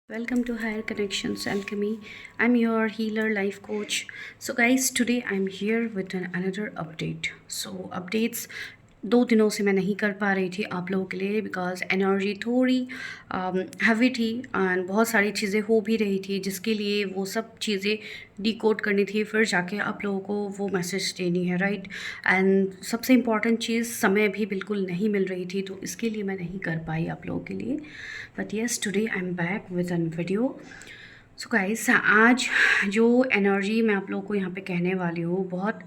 Welcome to Higher Connections Alchemy. I'm your healer life coach. So guys, today I'm here with another update. So updates 2 दिनों से मैं नहीं कर पा रही थी आप लोगों के लिए बिकॉज एनर्जी थोड़ी हैवी थी एंड बहुत सारी चीज़ें हो भी रही थी जिसके लिए वो सब चीज़ें डिकोड करनी थी, फिर जाके आप लोगों को वो मैसेज देनी है, राइट। एंड सबसे इम्पॉर्टेंट चीज़ समय भी बिल्कुल नहीं मिल रही थी, तो इसके लिए मैं नहीं कर पाई आप लोगों के लिए। But yes, today I am back with an video. So guys, आज जो एनर्जी मैं आप लोगों को यहाँ पे कहने वाली हूँ, बहुत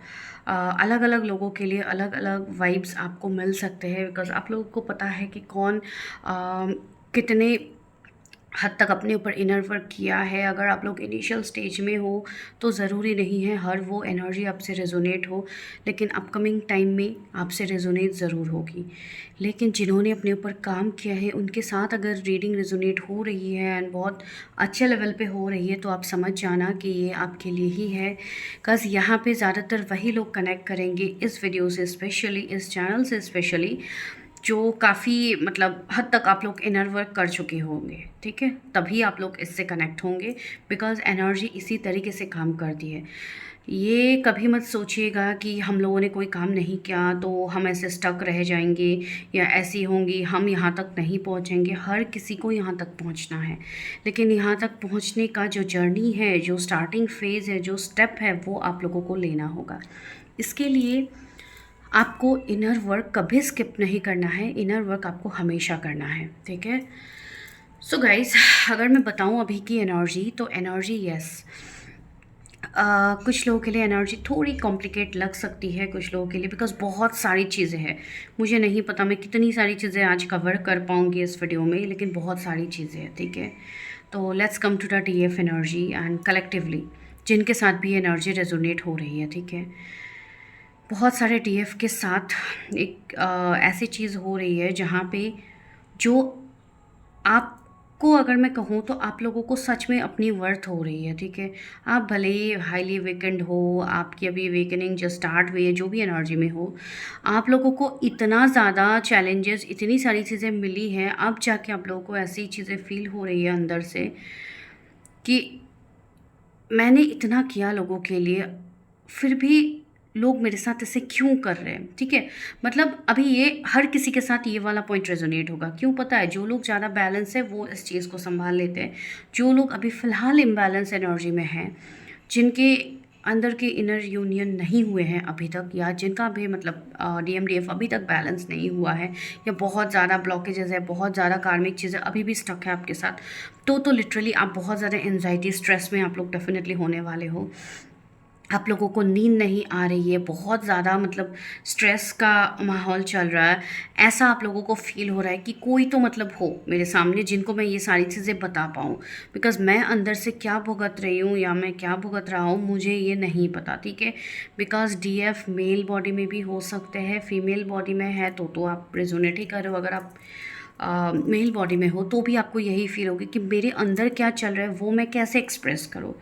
अलग अलग लोगों के लिए अलग अलग वाइब्स आपको मिल सकते हैं बिकॉज आप लोगों को पता है कि कौन कितने हद तक अपने ऊपर इनर वर्क किया है। अगर आप लोग इनिशियल स्टेज में हो तो ज़रूरी नहीं है हर वो एनर्जी आपसे रेजोनेट हो, लेकिन अपकमिंग टाइम में आपसे रेजोनेट ज़रूर होगी। लेकिन जिन्होंने अपने ऊपर काम किया है उनके साथ अगर रीडिंग रेजोनेट हो रही है एंड बहुत अच्छे लेवल पे हो रही है तो आप समझ जाना कि ये आपके लिए ही है। बिकॉज यहाँ पे ज़्यादातर वही लोग कनेक्ट करेंगे इस वीडियो से, स्पेशली इस चैनल से स्पेशली, जो काफ़ी मतलब हद तक आप लोग इनर वर्क कर चुके होंगे, ठीक है, तभी आप लोग इससे कनेक्ट होंगे बिकॉज एनर्जी इसी तरीके से काम करती है। ये कभी मत सोचिएगा कि हम लोगों ने कोई काम नहीं किया तो हम ऐसे स्टक रह जाएंगे या ऐसी होंगी, हम यहाँ तक नहीं पहुँचेंगे। हर किसी को यहाँ तक पहुँचना है, लेकिन यहाँ तक पहुँचने का जो जर्नी है, जो स्टार्टिंग फेज़ है, जो स्टेप है, वो आप लोगों को लेना होगा। इसके लिए आपको इनर वर्क कभी स्किप नहीं करना है, इनर वर्क आपको हमेशा करना है, ठीक है। सो गाइस, अगर मैं बताऊं अभी की एनर्जी, तो एनर्जी यस, कुछ लोगों के लिए एनर्जी थोड़ी कॉम्प्लिकेट लग सकती है, कुछ लोगों के लिए बिकॉज बहुत सारी चीज़ें हैं। मुझे नहीं पता मैं कितनी सारी चीज़ें आज कवर कर पाऊँगी इस वीडियो में, लेकिन बहुत सारी चीज़ें हैं, ठीक है। तो let's come to the DF energy and collectively जिनके साथ भी एनर्जी रेजोनेट हो रही है, ठीक है। बहुत सारे DF के साथ एक ऐसी चीज़ हो रही है जहाँ पे जो आपको, अगर मैं कहूँ तो आप लोगों को सच में अपनी वर्थ हो रही है, ठीक है। आप भले ही हाईली अवेकेंड हो, आपकी अभी अवेकनिंग जो स्टार्ट हुई है, जो भी एनर्जी में हो, आप लोगों को इतना ज़्यादा चैलेंजेस, इतनी सारी चीज़ें मिली हैं, अब जाके आप लोगों को ऐसी चीज़ें फील हो रही है अंदर से कि मैंने इतना किया लोगों के लिए, फिर भी लोग मेरे साथ ऐसे क्यों कर रहे हैं, ठीक है। मतलब अभी ये हर किसी के साथ ये वाला पॉइंट रेजोनेट होगा, क्यों पता है, जो लोग ज़्यादा बैलेंस है वो इस चीज़ को संभाल लेते हैं। जो लोग अभी फ़िलहाल इम्बैलेंस एनर्जी में हैं, जिनके अंदर के इनर यूनियन नहीं हुए हैं अभी तक, या जिनका भी मतलब DMDF अभी तक बैलेंस नहीं हुआ है, या बहुत ज़्यादा ब्लॉकेजेस है, बहुत ज़्यादा कार्मिक चीज़ें अभी भी स्टक है आपके साथ, तो लिटरली आप बहुत ज़्यादा एनजाइटी, स्ट्रेस में आप लोग डेफिनेटली होने वाले हो। आप लोगों को नींद नहीं आ रही है, बहुत ज़्यादा मतलब स्ट्रेस का माहौल चल रहा है। ऐसा आप लोगों को फ़ील हो रहा है कि कोई तो मतलब हो मेरे सामने जिनको मैं ये सारी चीज़ें बता पाऊँ, बिकॉज़ मैं अंदर से क्या भुगत रही हूँ या मैं क्या भुगत रहा हूँ मुझे ये नहीं पता, ठीक है। बिकॉज़ DF मेल बॉडी में भी हो सकते हैं, फीमेल बॉडी में है तो आप रेजोनेट ही कर रहे हो। अगर आप मेल बॉडी में हो तो भी आपको यही फील होगी कि मेरे अंदर क्या चल रहा है वो मैं कैसे एक्सप्रेस करूँ,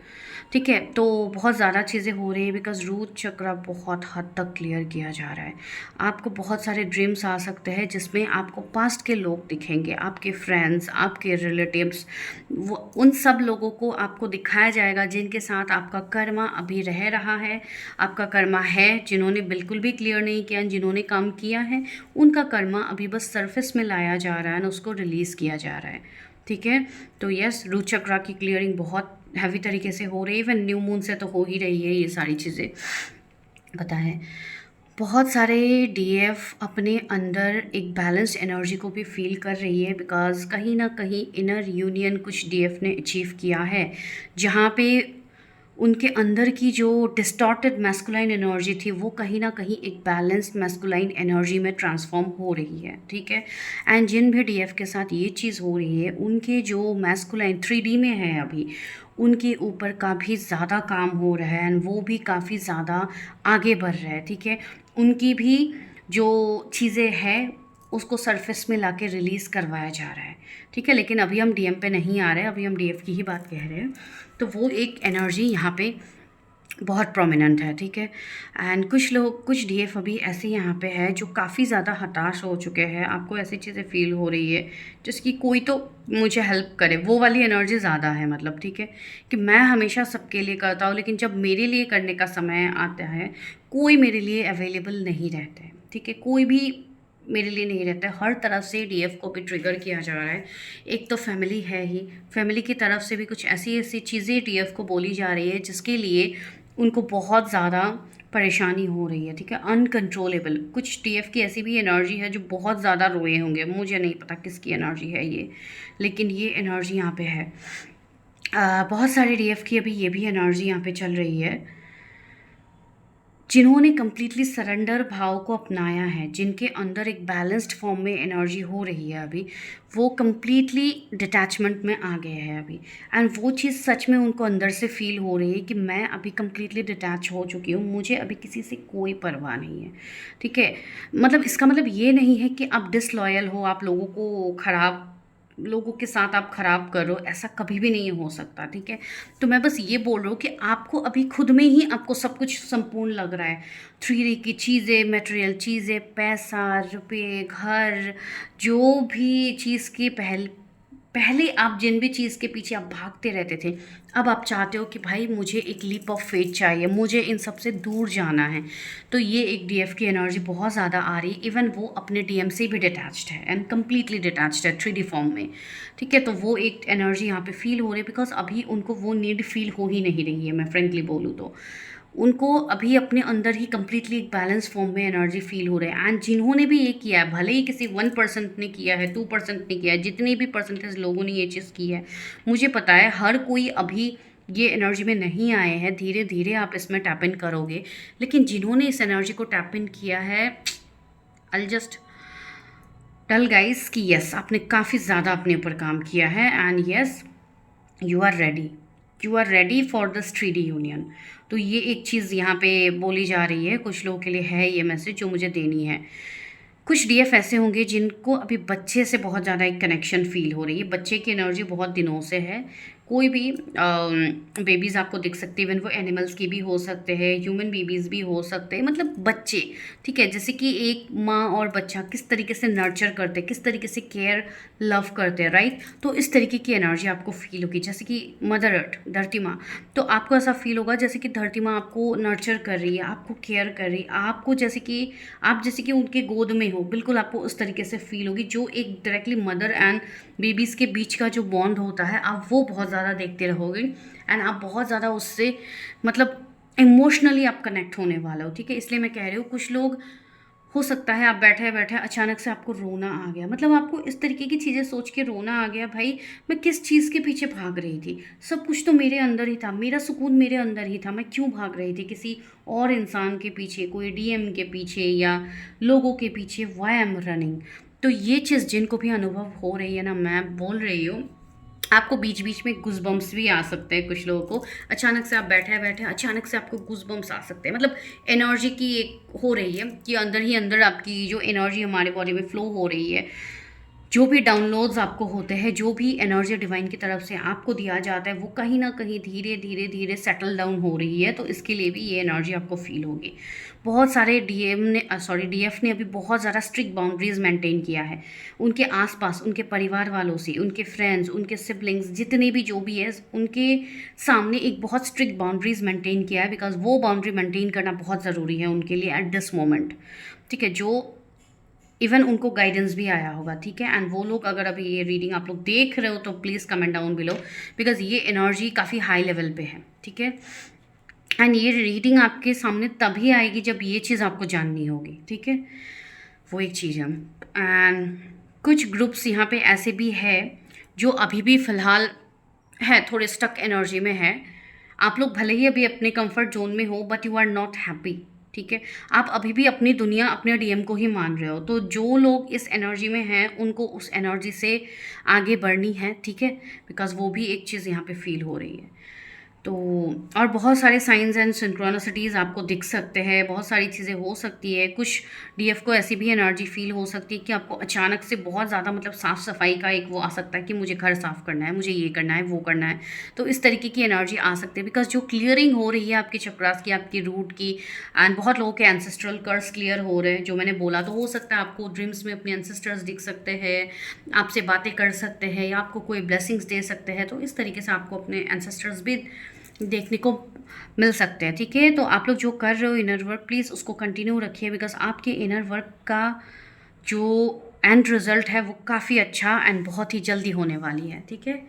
ठीक है। तो बहुत ज़्यादा चीज़ें हो रही है बिकॉज रूट चक्र बहुत हद तक क्लियर किया जा रहा है। आपको बहुत सारे ड्रीम्स आ सकते हैं जिसमें आपको पास्ट के लोग दिखेंगे, आपके फ्रेंड्स, आपके रिलेटिव्स, वो उन सब लोगों को आपको दिखाया जाएगा जिनके साथ आपका कर्मा अभी रह रहा है। आपका कर्मा है, जिन्होंने बिल्कुल भी क्लियर नहीं किया, जिन्होंने काम किया है, उनका कर्मा अभी बस सरफेस में लाया जा रहा है ना, उसको रिलीज़ किया जा रहा है, ठीक है। तो यस, रूट चक्रा की क्लियरिंग बहुत हैवी तरीके से हो रही है, इवन न्यू मून से तो हो ही रही है ये सारी चीज़ें, पता है। बहुत सारे DF अपने अंदर एक बैलेंस्ड एनर्जी को भी फील कर रही है बिकॉज कहीं ना कहीं इनर यूनियन कुछ DF ने अचीव किया है, जहाँ पे उनके अंदर की जो डिस्टॉर्टेड मैस्कुलाइन एनर्जी थी वो कहीं ना कहीं एक बैलेंस्ड मैस्कुलाइन एनर्जी में ट्रांसफॉर्म हो रही है, ठीक है। एंड जिन भी DF के साथ ये चीज़ हो रही है, उनके जो मैस्कुलाइन 3D में है अभी, उनके ऊपर काफ़ी ज़्यादा काम हो रहा है एंड वो भी काफ़ी ज़्यादा आगे बढ़ रहा है, ठीक है। उनकी भी जो चीज़ें हैं उसको सरफेस में लाके रिलीज़ करवाया जा रहा है, ठीक है। लेकिन अभी हम DM पे नहीं आ रहे हैं, अभी हम DF की ही बात कह रहे हैं। तो वो एक एनर्जी यहाँ पे बहुत प्रोमिनेंट है, ठीक है। एंड कुछ लोग, कुछ डीएफ अभी ऐसे यहाँ पे है जो काफ़ी ज़्यादा हताश हो चुके हैं। आपको ऐसी चीज़ें फील हो रही है जिसकी कोई तो मुझे हेल्प करे, वो वाली एनर्जी ज़्यादा है, मतलब ठीक है, कि मैं हमेशा सबके लिए करता हूँ लेकिन जब मेरे लिए करने का समय आता है कोई मेरे लिए अवेलेबल नहीं रहता है, ठीक है, कोई भी मेरे लिए नहीं रहता है। हर तरफ से डीएफ को भी ट्रिगर किया जा रहा है। एक तो फैमिली है ही, फैमिली की तरफ से भी कुछ ऐसी ऐसी चीज़ें डीएफ को बोली जा रही है जिसके लिए उनको बहुत ज़्यादा परेशानी हो रही है, ठीक है, अनकंट्रोलेबल। कुछ डीएफ की ऐसी भी एनर्जी है जो बहुत ज़्यादा रोए होंगे, मुझे नहीं पता किसकी एनर्जी है ये, लेकिन ये एनर्जी यहाँ पे है। बहुत सारे डीएफ की अभी ये भी एनर्जी यहाँ पे चल रही है जिन्होंने कम्प्लीटली सरेंडर भाव को अपनाया है, जिनके अंदर एक बैलेंस्ड फॉर्म में एनर्जी हो रही है अभी, वो कम्प्लीटली डिटैचमेंट में आ गए हैं अभी। एंड वो चीज़ सच में उनको अंदर से फील हो रही है कि मैं अभी कम्प्लीटली डिटैच हो चुकी हूँ, मुझे अभी किसी से कोई परवाह नहीं है, ठीक है। मतलब इसका मतलब ये नहीं है कि आप डिसलॉयल हो, आप लोगों को ख़राब, लोगों के साथ आप ख़राब करो, ऐसा कभी भी नहीं हो सकता, ठीक है। तो मैं बस ये बोल रहा हूँ कि आपको अभी खुद में ही आपको सब कुछ संपूर्ण लग रहा है। 3D की चीज़ें, मटेरियल चीज़ें, पैसा, रुपये, घर, जो भी चीज़ की पहले आप जिन भी चीज़ के पीछे आप भागते रहते थे, अब आप चाहते हो कि भाई मुझे एक लीप ऑफ फेथ चाहिए, मुझे इन सब से दूर जाना है। तो ये एक डीएफ की एनर्जी बहुत ज़्यादा आ रही है। इवन वो अपने डीएम से भी डिटैच्ड है एंड कम्प्लीटली डिटैच्ड है 3D फॉर्म में, ठीक है। तो वो एक एनर्जी यहाँ पे फील हो रही है बिकॉज अभी उनको वो नीड फील हो ही नहीं रही है, मैं फ्रेंकली बोलूँ तो उनको अभी अपने अंदर ही कम्प्लीटली एक बैलेंस फॉर्म में एनर्जी फील हो रहा है। एंड जिन्होंने भी ये किया है, भले ही किसी 1% ने किया है, 2% ने किया है, जितने भी परसेंटेज लोगों ने ये चीज़ की है, मुझे पता है हर कोई अभी ये एनर्जी में नहीं आए हैं। धीरे धीरे आप इसमें टैप इन करोगे, लेकिन जिन्होंने इस एनर्जी को टैप इन किया है, आई जस्ट टेल गाइस कि यस, आपने काफ़ी ज़्यादा अपने ऊपर काम किया है and yes, you are ready, you are ready for the 3D union. तो ये एक चीज़ यहाँ पे बोली जा रही है, कुछ लोगों के लिए है ये मैसेज जो मुझे देनी है। कुछ डीएफ ऐसे होंगे जिनको अभी बच्चे से बहुत ज़्यादा एक कनेक्शन फील हो रही है, बच्चे की एनर्जी बहुत दिनों से है। कोई भी बेबीज़ आपको दिख सकती है, इवन वो एनिमल्स की भी हो सकते हैं, ह्यूमन बेबीज़ भी हो सकते हैं, मतलब बच्चे, ठीक है। जैसे कि एक माँ और बच्चा किस तरीके से नर्चर करते हैं, किस तरीके से केयर लव करते हैं, राइट। तो इस तरीके की एनर्जी आपको फील होगी, जैसे कि मदर अर्थ, धरती माँ। तो आपको ऐसा फील होगा जैसे कि धरती माँ आपको नर्चर कर रही है, आपको केयर कर रही है, आपको जैसे कि आप जैसे कि उनके गोद में हो, बिल्कुल आपको उस तरीके से फील होगी। जो एक डायरेक्टली मदर एंड बेबीज़ के बीच का जो बॉन्ड होता है, आप वो बहुत ज़्यादा देखते रहोगे एंड आप बहुत ज़्यादा उससे मतलब इमोशनली आप कनेक्ट होने वाले हो, ठीक है। इसलिए मैं कह रही हूँ, कुछ लोग हो सकता है आप बैठे बैठे अचानक से आपको रोना आ गया, मतलब आपको इस तरीके की चीज़ें सोच के रोना आ गया, भाई मैं किस चीज़ के पीछे भाग रही थी, सब कुछ तो मेरे अंदर ही था, मेरा सुकून मेरे अंदर ही था, मैं क्यों भाग रही थी किसी और इंसान के पीछे, कोई डीएम के पीछे या लोगों के पीछे, व्हाई आई एम रनिंग। तो ये चीज़ जिनको भी अनुभव हो रही है ना, मैं बोल रही हूँ, आपको बीच बीच में गुज़बम्प्स भी आ सकते हैं। कुछ लोगों को अचानक से आप बैठे बैठे अचानक से आपको गुज़बम्प्स आ सकते हैं, मतलब एनर्जी की एक हो रही है कि अंदर ही अंदर आपकी जो एनर्जी हमारे बॉडी में फ्लो हो रही है, जो भी डाउनलोड्स आपको होते हैं, जो भी एनर्जी डिवाइन की तरफ से आपको दिया जाता है, वो कहीं ना कहीं धीरे धीरे धीरे सेटल डाउन हो रही है। तो इसके लिए भी ये एनर्जी आपको फील होगी। बहुत सारे डीएफ ने अभी बहुत ज़्यादा स्ट्रिक्ट बाउंड्रीज मेंटेन किया है उनके आसपास, उनके परिवार वालों से, उनके फ्रेंड्स, उनके सिबलिंग्स, जितने भी जो भी है, उनके सामने एक बहुत स्ट्रिक्ट बाउंड्रीज मेंटेन किया है बिकॉज वो बाउंड्री मेंटेन करना बहुत ज़रूरी है उनके लिए एट दिस मोमेंट, ठीक है। जो इवन उनको गाइडेंस भी आया होगा, ठीक है। एंड वो लोग अगर अभी ये रीडिंग आप लोग देख रहे हो तो please comment down below, because ये एनर्जी काफ़ी हाई लेवल पे है, ठीक है। एंड ये रीडिंग आपके सामने तभी आएगी जब ये चीज़ आपको जाननी होगी, ठीक है। वो एक चीज़ है। एंड कुछ ग्रुप्स यहाँ पे ऐसे भी है जो अभी भी फ़िलहाल है थोड़े स्टक एनर्जी में है। आप लोग भले ही अभी अपने कंफर्ट जोन में हो but you are not happy, ठीक है। आप अभी भी अपनी दुनिया, अपने डीएम को ही मान रहे हो। तो जो लोग इस एनर्जी में हैं उनको उस एनर्जी से आगे बढ़नी है, ठीक है, बिकॉज वो भी एक चीज़ यहाँ पे फील हो रही है। तो और बहुत सारे साइंस एंड सिंक्रोनिसिटीज़ आपको दिख सकते हैं, बहुत सारी चीज़ें हो सकती है। कुछ डीएफ को ऐसी भी एनर्जी फ़ील हो सकती है कि आपको अचानक से बहुत ज़्यादा मतलब साफ़-सफ़ाई का एक वो आ सकता है कि मुझे घर साफ़ करना है, मुझे ये करना है, वो करना है। तो इस तरीके की एनर्जी आ सकती है बिकॉज़ जो क्लियरिंग हो रही है आपके चक्रास की, आपकी रूट की, एंड बहुत लोगों के एंसेस्ट्रल कर्स क्लियर हो रहे हैं, जो मैंने बोला। तो हो सकता है आपको ड्रीम्स में अपने एंसेस्टर्स दिख सकते हैं, आपसे बातें कर सकते हैं या आपको कोई ब्लेसिंग्स दे सकते हैं। तो इस तरीके से आपको अपने एंसेस्टर्स भी देखने को मिल सकते हैं, ठीक है। तो आप लोग जो कर रहे हो इनर वर्क, प्लीज़ उसको कंटिन्यू रखिए बिकॉज आपके इनर वर्क का जो एंड रिज़ल्ट है वो काफ़ी अच्छा एंड बहुत ही जल्दी होने वाली है, ठीक है।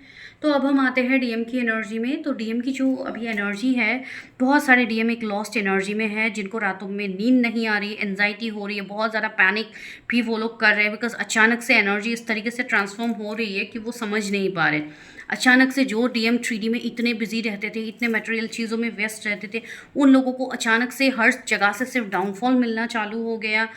तो अब हम आते हैं डीएम की एनर्जी में। तो डीएम की जो अभी एनर्जी है, बहुत सारे डीएम एक लॉस्ट एनर्जी में है, जिनको रातों में नींद नहीं आ रही, एंजाइटी हो रही है, बहुत ज़्यादा पैनिक भी वो लोग कर रहे हैं बिकॉज अचानक से एनर्जी इस तरीके से ट्रांसफॉर्म हो रही है कि वो समझ नहीं पा रहे। अचानक से जो डीएम 3D में इतने बिजी रहते थे, इतने मटेरियल चीज़ों में व्यस्त रहते थे, उन लोगों को अचानक से हर जगह से सिर्फ डाउनफॉल मिलना चालू हो गया।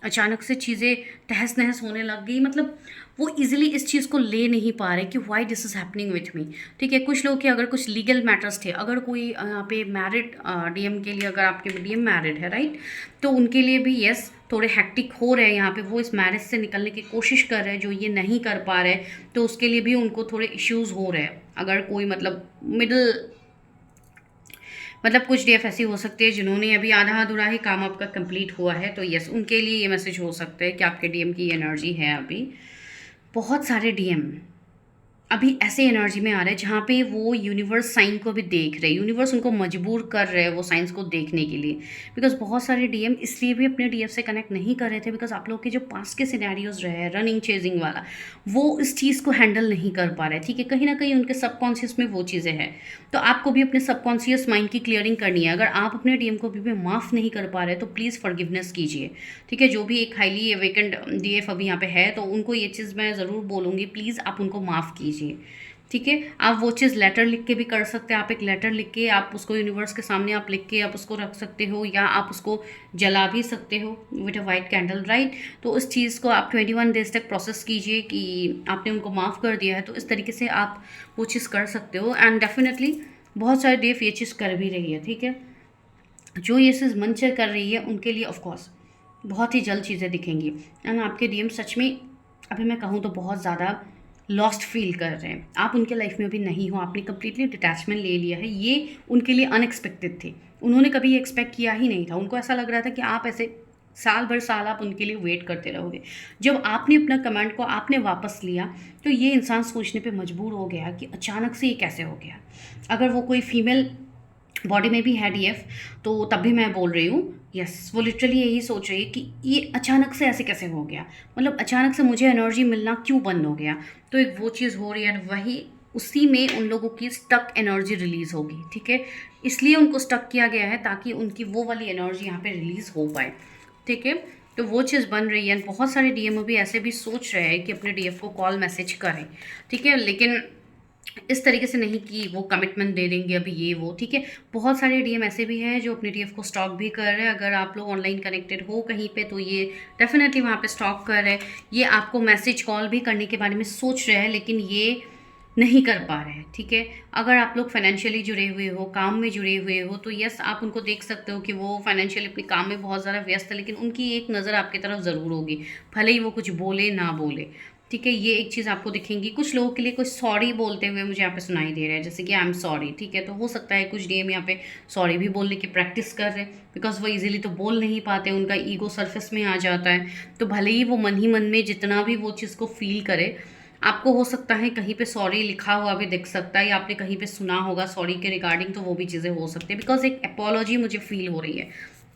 अचानक से चीज़ें तहस नहस होने लग गई। मतलब वो इजीली इस चीज़ को ले नहीं पा रहे कि why this is happening with me, ठीक है। कुछ लोग के अगर कुछ लीगल मैटर्स थे, अगर कोई यहाँ पे मैरिड डीएम के लिए, अगर आपके डीएम मैरिड है, राइट, तो उनके लिए भी यस थोड़े हेक्टिक हो रहे हैं यहाँ पे। वो इस मैरिज से निकलने की कोशिश कर रहे हैं, जो ये नहीं कर पा रहे, तो उसके लिए भी उनको थोड़े इश्यूज़ हो रहे हैं। अगर कोई मतलब मिडिल, मतलब कुछ डीएफ ऐसी हो सकती है जिन्होंने अभी आधा अधूरा ही काम आपका कंप्लीट हुआ है, तो यस उनके लिए ये मैसेज हो सकता है कि आपके डीएम की एनर्जी है अभी। बहुत सारे डीएम अभी ऐसे एनर्जी में आ रहा है जहाँ पे वो यूनिवर्स साइन को भी देख रहे हैं, यूनिवर्स उनको मजबूर कर रहे हैं वो साइंस को देखने के लिए। बिकॉज बहुत सारे डीएम इसलिए भी अपने डीएफ से कनेक्ट नहीं कर रहे थे बिकॉज आप लोग के जो पास्ट के सिनेरियोज रहे हैं रनिंग चेजिंग वाला, वो इस चीज़ को हैंडल नहीं कर पा रहे, ठीक है। कहीं ना कहीं उनके सबकॉन्शियस में वो चीज़ें हैं। तो आपको भी अपने सबकॉन्शियस माइंड की क्लियरिंग करनी है। अगर आप अपने डीएम को अभी भी माफ़ नहीं कर पा रहे तो प्लीज़ फॉरगिवनेस कीजिए, ठीक है। जो भी एक हाईली अवेकेंड डीएफ अभी यहाँ पे है, तो उनको ये चीज़ मैं ज़रूर बोलूँगी, प्लीज़ आप उनको माफ़ कीजिए, ठीक है। आप वो चीज़ लेटर लिख के भी कर सकते हैं। आप एक लेटर लिख के आप उसको यूनिवर्स के सामने आप लिख के आप उसको रख सकते हो, या आप उसको जला भी सकते हो with a white candle, right. तो उस चीज़ को आप 21 डेज तक प्रोसेस कीजिए कि आपने उनको माफ़ कर दिया है। तो इस तरीके से आप वो चीज़ कर सकते हो एंड डेफिनेटली बहुत सारे डेफ ये चीज़ कर भी रही है, ठीक है। जो ये चीज़ मन से कर रही है उनके लिए ऑफकोर्स बहुत ही जल्द चीज़ें दिखेंगी। एंड आपके डीएम सच में अभी मैं कहूँ तो बहुत ज़्यादा लॉस्ट फील कर रहे हैं। आप उनके लाइफ में अभी नहीं हो, आपने कम्प्लीटली डिटैचमेंट ले लिया है। ये उनके लिए अनएक्सपेक्टेड थे, उन्होंने कभी ये एक्सपेक्ट किया ही नहीं था। उनको ऐसा लग रहा था कि आप ऐसे साल भर साल आप उनके लिए वेट करते रहोगे। जब आपने अपना कमांड को आपने वापस लिया, तो ये इंसान सोचने पे मजबूर हो गया कि अचानक से ये कैसे हो गया। अगर वो कोई फीमेल बॉडी में भी है डीएफ, तो तब भी मैं बोल रही हूँ यस, वो लिटरली यही सोच रही है कि ये अचानक से ऐसे कैसे हो गया, मतलब अचानक से मुझे एनर्जी मिलना क्यों बंद हो गया। तो एक वो चीज़ हो रही है, वही उसी में उन लोगों की स्टक एनर्जी रिलीज़ होगी, ठीक है। इसलिए उनको स्टक किया गया है ताकि उनकी वो वाली एनर्जी यहाँ पे रिलीज़ हो पाए, ठीक है। तो वो चीज़ बन रही है। बहुत सारे डीएम भी ऐसे भी सोच रहे हैं कि अपने डीएफ को कॉल मैसेज करें, ठीक है, लेकिन इस तरीके से नहीं कि वो कमिटमेंट दे देंगे अभी ये वो, ठीक है। बहुत सारे डीएम ऐसे भी हैं जो अपने डीएफ को स्टॉक भी कर रहे हैं। अगर आप लोग ऑनलाइन कनेक्टेड हो कहीं पे, तो ये डेफिनेटली वहाँ पे स्टॉक कर रहे हैं। ये आपको मैसेज कॉल भी करने के बारे में सोच रहे हैं, लेकिन ये नहीं कर पा रहे हैं, ठीक है। अगर आप लोग फाइनेंशियली जुड़े हुए हो, काम में जुड़े हुए हो, तो यस आप उनको देख सकते हो कि वो फाइनेंशियली अपने काम में बहुत ज़्यादा व्यस्त है, लेकिन उनकी एक नज़र आपकी तरफ ज़रूर होगी, भले ही वो कुछ बोले ना बोले, ठीक है। ये एक चीज़ आपको दिखेंगी। कुछ लोगों के लिए कुछ सॉरी बोलते हुए मुझे यहाँ पे सुनाई दे रहा है, जैसे कि आई एम सॉरी, ठीक है। तो हो सकता है कुछ डीएम यहाँ पे सॉरी भी बोलने की प्रैक्टिस कर रहे हैं बिकॉज वो इजीली तो बोल नहीं पाते, उनका ईगो सरफेस में आ जाता है। तो भले ही वो मन ही मन में जितना भी वो चीज़ को फील करे, आपको हो सकता है कहीं पे सॉरी लिखा हुआ भी दिख सकता है, या आपने कहीं पे सुना होगा सॉरी के रिगार्डिंग, तो वो भी चीज़ें हो सकती है बिकॉज एक अपोलॉजी मुझे फील हो रही है,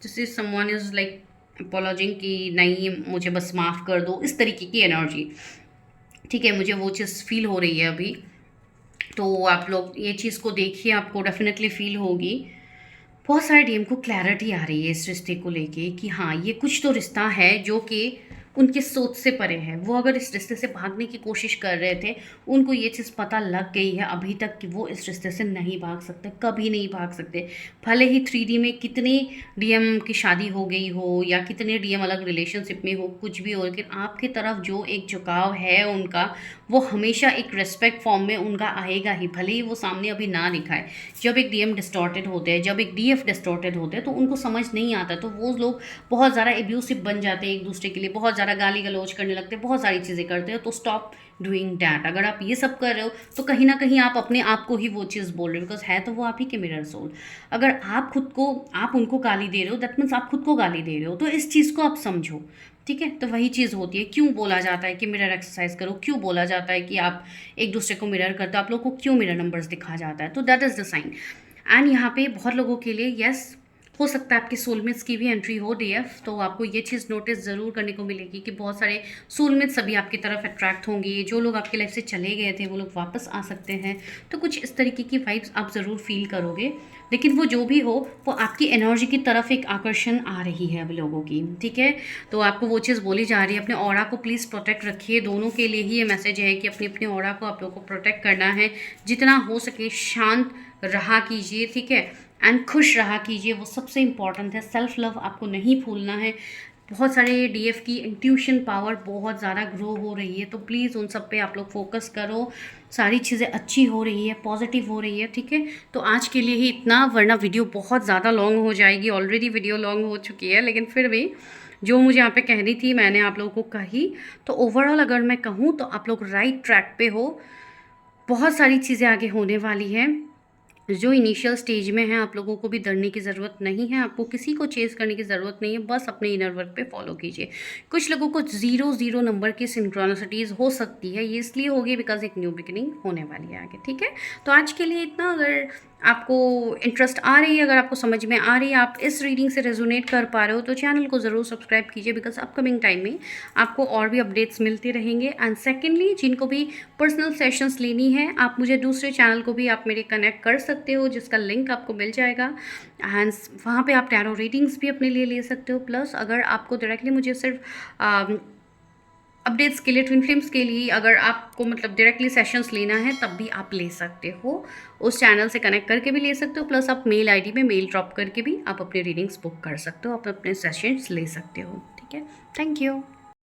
जैसे समवन इज़ लाइक अपोलॉजिंग कि नहीं मुझे बस माफ़ कर दो, इस तरीके की एनर्जी, ठीक है। मुझे वो चीज़ फील हो रही है अभी। तो आप लोग ये चीज़ को देखिए, आपको डेफिनेटली फील होगी। बहुत सारे डीएम को क्लैरिटी आ रही है इस रिश्ते को लेके कि हाँ ये कुछ तो रिश्ता है जो कि उनके सोच से परे है। वो अगर इस रिश्ते से भागने की कोशिश कर रहे थे, उनको ये चीज़ पता लग गई है अभी तक कि वो इस रिश्ते से नहीं भाग सकते, कभी नहीं भाग सकते। भले ही 3D में कितने डीएम की शादी हो गई हो या कितने डीएम अलग रिलेशनशिप में हो, कुछ भी हो, लेकिन आपकी तरफ जो एक झुकाव है उनका, वो हमेशा एक रिस्पेक्ट फॉर्म में उनका आएगा ही, भले ही वो सामने अभी ना दिखाए। जब एक डीएम डिस्टॉर्टेड होते हैं, जब एक डीएफ डिस्टॉर्टेड होते हैं, तो उनको समझ नहीं आता, तो वो लोग बहुत ज़्यादा एब्यूसिव बन जाते हैं एक दूसरे के लिए, बहुत ज़्यादा गाली गलौज करने लगते हैं, बहुत सारी चीज़ें करते हैं। तो स्टॉप डूइंग डैट। अगर आप ये सब कर रहे हो तो कहीं ना कहीं आप अपने आप को ही वो चीज़ बोल रहे हो, बिकॉज है तो वो आप ही के मिरर सोल। अगर आप खुद को, आप उनको गाली दे रहे हो, दैट मीन्स आप खुद को गाली दे रहे हो। तो इस चीज़ को आप समझो, ठीक है। तो वही चीज़ होती है, क्यों बोला जाता है कि मिरर एक्सरसाइज करो, क्यों बोला जाता है कि आप एक दूसरे को मिरर करते हो, आप लोग को क्यों मिरर नंबर्स दिखा जाता है, तो that is the sign. And यहाँ पे बहुत लोगों के लिए यस हो सकता है आपके सोलमेट्स की भी एंट्री हो डीएफ, तो आपको ये चीज़ नोटिस ज़रूर करने को मिलेगी कि बहुत सारे सोलमेट्स अभी आपकी तरफ अट्रैक्ट होंगे। जो लोग आपकी लाइफ से चले गए थे वो लोग वापस आ सकते हैं। तो कुछ इस तरीके की वाइब्स आप ज़रूर फील करोगे। लेकिन वो जो भी हो, वो आपकी एनर्जी की तरफ एक आकर्षण आ रही है अब लोगों की, ठीक है। तो आपको वो चीज़ बोली जा रही है, अपने ऑरा को प्लीज़ प्रोटेक्ट रखिए। दोनों के लिए ही ये मैसेज है कि अपनी अपनी ऑरा को आप लोगों को प्रोटेक्ट करना है। जितना हो सके शांत रहा कीजिए, ठीक है, एंड खुश रहा कीजिए, वो सबसे इम्पॉर्टेंट है। सेल्फ लव आपको नहीं भूलना है। बहुत सारे डीएफ की इंट्यूशन पावर बहुत ज़्यादा ग्रो हो रही है, तो प्लीज़ उन सब पे आप लोग फोकस करो। सारी चीज़ें अच्छी हो रही है, पॉजिटिव हो रही है, ठीक है। तो आज के लिए ही इतना, वरना वीडियो बहुत ज़्यादा लॉन्ग हो जाएगी। ऑलरेडी वीडियो लॉन्ग हो चुकी है, लेकिन फिर भी जो मुझे यहाँ पे कहनी थी मैंने आप लोगों को कही। तो ओवरऑल अगर मैं कहूँ तो आप लोग राइट ट्रैक पे हो। बहुत सारी चीज़ें आगे होने वाली हैं। जो इनिशियल स्टेज में है, आप लोगों को भी डरने की ज़रूरत नहीं है, आपको किसी को चेस करने की ज़रूरत नहीं है, बस अपने इनर वर्क पे फॉलो कीजिए। कुछ लोगों को 0 नंबर की सिंक्रोनिसिटीज़ हो सकती है, ये इसलिए होगी बिकॉज एक न्यू बिगिनिंग होने वाली है आगे, ठीक है। तो आज के लिए इतना। अगर आपको इंटरेस्ट आ रही है, अगर आपको समझ में आ रही है, आप इस रीडिंग से रेजोनेट कर पा रहे हो, तो चैनल को ज़रूर सब्सक्राइब कीजिए, बिकॉज अपकमिंग टाइम में आपको और भी अपडेट्स मिलते रहेंगे। एंड सेकेंडली, जिनको भी पर्सनल सेशंस लेनी है, आप मुझे दूसरे चैनल को भी आप मेरे कनेक्ट कर सकते हो, जिसका लिंक आपको मिल जाएगा। एंड वहाँ पे आप टैरो रीडिंग्स भी अपने लिए ले सकते हो। प्लस अगर आपको डायरेक्टली मुझे सिर्फ अपडेट्स के लिए, ट्विन फ्लेम्स के लिए, अगर आपको मतलब डायरेक्टली सेशंस लेना है, तब भी आप ले सकते हो। उस चैनल से कनेक्ट करके भी ले सकते हो। प्लस आप मेल आईडी में मेल ड्रॉप करके भी आप अपने रीडिंग्स बुक कर सकते हो, आप अपने सेशंस ले सकते हो, ठीक है। Thank you.